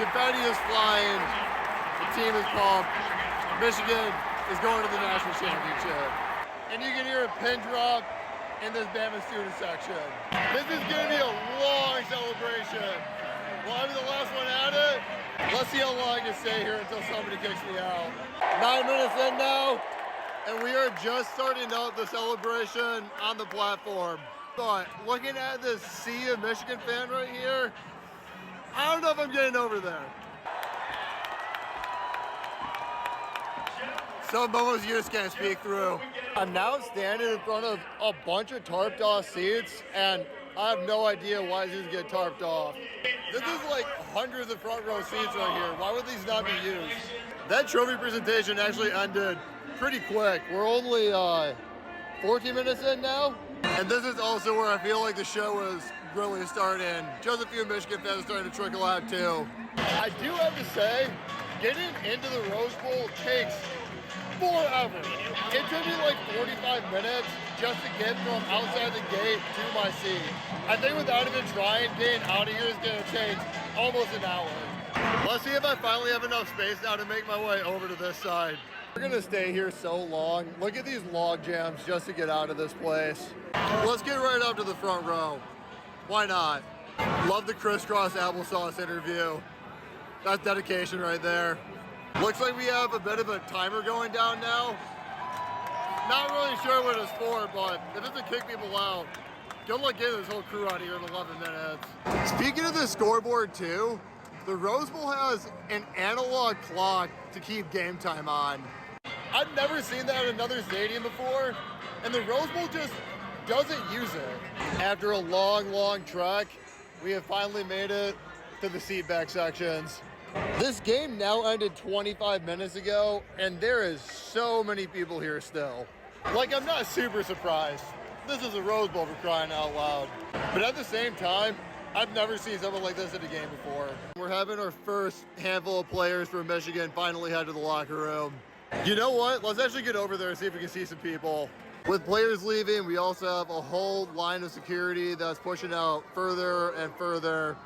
Confetti is flying. The team is pumped. Michigan is going to the national championship. And you can hear a pin drop in this Bama student section. This is going to be a long celebration. Will I be the last one at it? Let's see how long I can stay here until somebody kicks me out. 9 minutes in now, and we are just starting up the celebration on the platform. But looking at this sea of Michigan fan right here, I don't know if I'm getting over there. Some moments you just can't speak through. I'm now standing in front of a bunch of tarped off seats, and I have no idea why these get tarped off. This is like hundreds of front row seats right here. Why would these not be used? That trophy presentation actually ended pretty quick. We're only 14 minutes in now. And this is also where I feel like the show is really starting. Just a few Michigan fans are starting to trickle out too. I do have to say, getting into the Rose Bowl takes forever. It took me like 45 minutes just to get from outside the gate to my seat. I think without even trying, getting out of here is gonna take almost an hour. Let's see if I finally have enough space now to make my way over to this side. We're gonna stay here so long. Look at these log jams just to get out of this place. Let's get right up to the front row. Why not? Love the crisscross applesauce interview. That's dedication right there. Looks like we have a bit of a timer going down now. Not really sure what it's for, but if it's to kick people out, good luck getting this whole crew out here in 11 minutes. Speaking of the scoreboard too, the Rose Bowl has an analog clock to keep game time on. I've never seen that in another stadium before, and the Rose Bowl just doesn't use it. After a long trek, we have finally made it to the seat back sections. This game now ended 25 minutes ago, and there is so many people here still. Like, I'm not super surprised. This is a Rose Bowl for crying out loud. But at the same time, I've never seen something like this at a game before. We're having our first handful of players from Michigan finally head to the locker room. You know what? Let's actually get over there and see if we can see some people. With players leaving, we also have a whole line of security that's pushing out further and further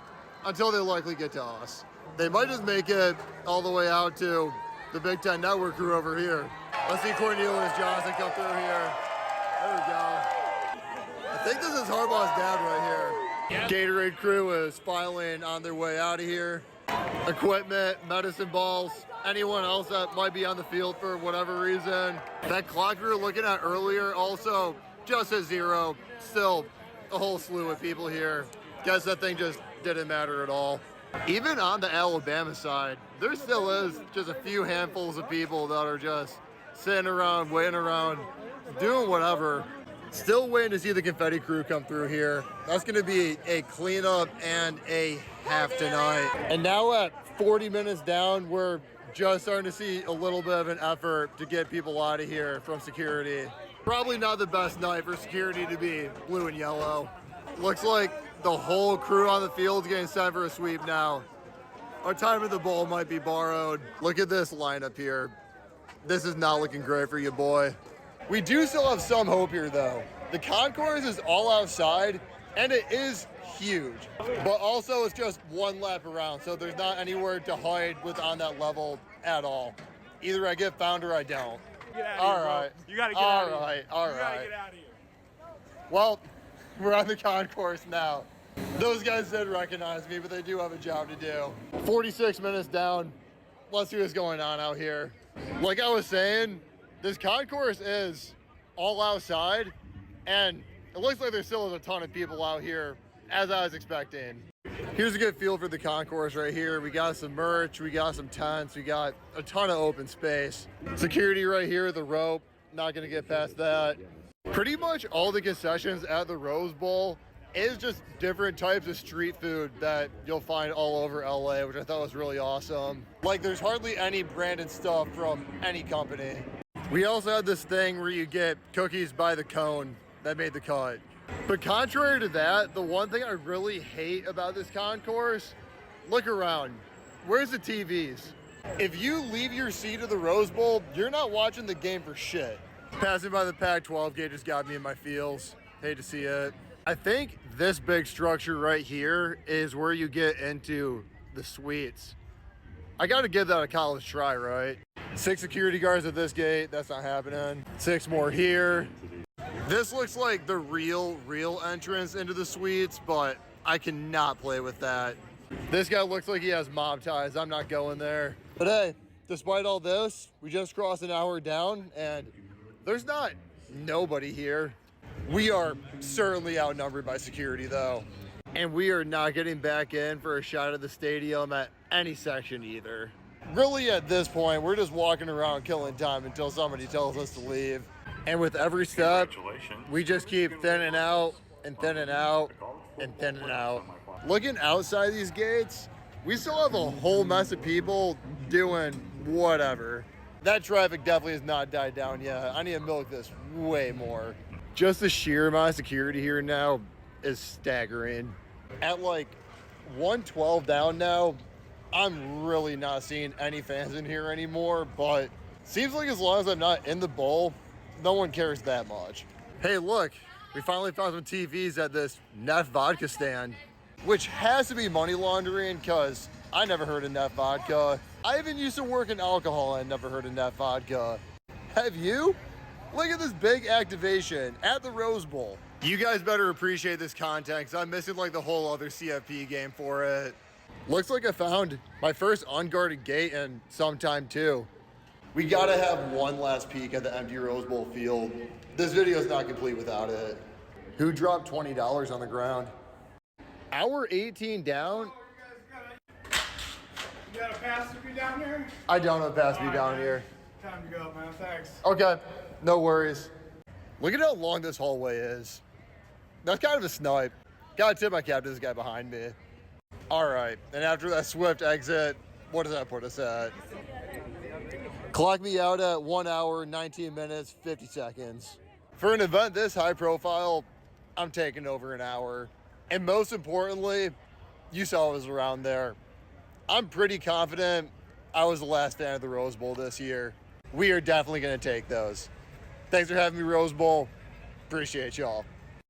until they likely get to us. They might just make it all the way out to the Big Ten Network crew over here. Let's see Cornelius Johnson come through here. There we go. I think this is Harbaugh's dad right here. Gatorade crew is filing on their way out of here. Equipment, medicine balls, anyone else that might be on the field for whatever reason. That clock we were looking at earlier also just at 0. Still a whole slew of people here. Guess that thing just didn't matter at all. Even on the Alabama side, there still is just a few handfuls of people that are just sitting around, waiting around, doing whatever. Still waiting to see the confetti crew come through here. That's going to be a cleanup and a half tonight. And now at 40 minutes down, we're just starting to see a little bit of an effort to get people out of here from security. Probably not the best night for security to be blue and yellow. Looks like the whole crew on the field is getting sent for a sweep now. Our time at the bowl might be borrowed. Look at this lineup here. This is not looking great for you, boy. We do still have some hope here, though. The concourse is all outside, and it is huge. But also, it's just one lap around, so there's not anywhere to hide with on that level at all. Either I get found or I don't. Get out of all here, right. Bro. You gotta get out of here. All right, all you right. gotta get out of here. Well, we're on the concourse now. Those guys did recognize me, but they do have a job to do. 46 minutes down. Let's see what's going on out here. Like I was saying, this concourse is all outside, and it looks like there still is a ton of people out here, as I was expecting. Here's a good feel for the concourse right here. We got some merch, we got some tents, we got a ton of open space. Security right here, the rope, not gonna get past that. Pretty much all the concessions at the Rose Bowl is just different types of street food that you'll find all over LA, which I thought was really awesome. Like, there's hardly any branded stuff from any company. We also had this thing where you get cookies by the cone that made the cut. But contrary to that, the one thing I really hate about this concourse, look around. Where's the TVs? If you leave your seat at the Rose Bowl, you're not watching the game for shit. Passing by the Pac-12 gate just got me in my feels. Hate to see it. I think this big structure right here is where you get into the suites. I gotta give that a college try, right? 6 security guards at this gate, that's not happening. 6 more here. This looks like the real entrance into the suites, but I cannot play with that. This guy looks like he has mob ties. I'm not going there. But hey, despite all this, we just crossed an hour down and there's not nobody here. We are certainly outnumbered by security though. And we are not getting back in for a shot of the stadium at any section either. Really at this point, we're just walking around killing time until somebody tells us to leave. And with every step, we just keep thinning out and thinning out and thinning out. Looking outside these gates, we still have a whole mess of people doing whatever. That traffic definitely has not died down yet. I need to milk this way more. Just the sheer amount of security here now is staggering. At like 112 down now, I'm really not seeing any fans in here anymore, but seems like as long as I'm not in the bowl, no one cares that much. Hey, look, we finally found some TVs at this Neff vodka stand, which has to be money laundering because I never heard of Neff vodka. I even used to work in alcohol and never heard of Neff vodka. Have you? Look at this big activation at the Rose Bowl. You guys better appreciate this content because I'm missing like the whole other CFP game for it. Looks like I found my first unguarded gate in some time too. We gotta have one last peek at the empty Rose Bowl field. This video is not complete without it. Who dropped $20 on the ground? Hour 18 down. You got a pass to be down here? I don't have a pass me down here. Time to go, man. Thanks. Okay, no worries. Look at how long this hallway is. That's kind of a snipe. Gotta tip my cap to this guy behind me. All right, and after that swift exit, what does that put us at? Clock me out at 1 hour, 19 minutes, 50 seconds. For an event this high profile, I'm taking over an hour. And most importantly, you saw I was around there. I'm pretty confident I was the last fan of the Rose Bowl this year. We are definitely gonna take those. Thanks for having me, Rose Bowl. Appreciate y'all.